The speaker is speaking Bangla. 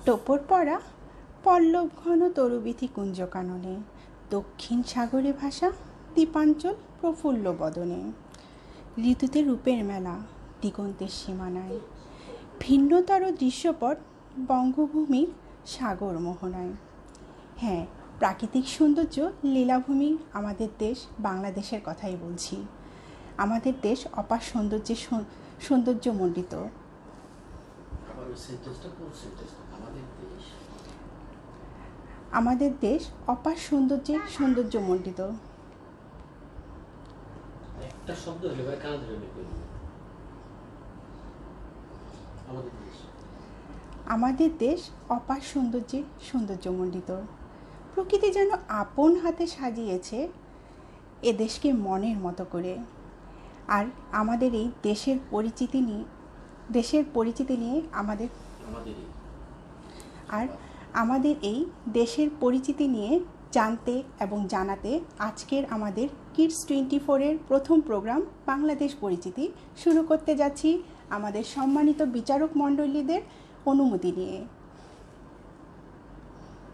টোপর পরা পল্লব ঘন তরুবিথি কুঞ্জকাননে, দক্ষিণ সাগরে ভাসা দীপাঞ্চল প্রফুল্ল বদনে। ঋতুতে রূপের মেলা দিগন্তের সীমানায়, ভিন্নতর দৃশ্যপট বঙ্গভূমির সাগর মোহনায়। হ্যাঁ, প্রাকৃতিক সৌন্দর্য লীলাভূমি আমাদের দেশ বাংলাদেশের কথাই বলছি। আমাদের দেশ অপার সৌন্দর্যমণ্ডিত। আমাদের দেশ অপার সৌন্দর্যমণ্ডিত। আমাদের দেশ অপার সৌন্দর্যমণ্ডিত। প্রকৃতি যেন আপন হাতে সাজিয়েছে এ দেশকে মনের মতো করে। আর আমাদের এই দেশের পরিচিতি নিয়ে জানতে এবং জানাতে আজকের আমাদের কিডস 24-এর প্রথম প্রোগ্রাম বাংলাদেশ পরিচিতি শুরু করতে যাচ্ছি আমাদের সম্মানিত বিচারক মণ্ডলীদের অনুমতি নিয়ে।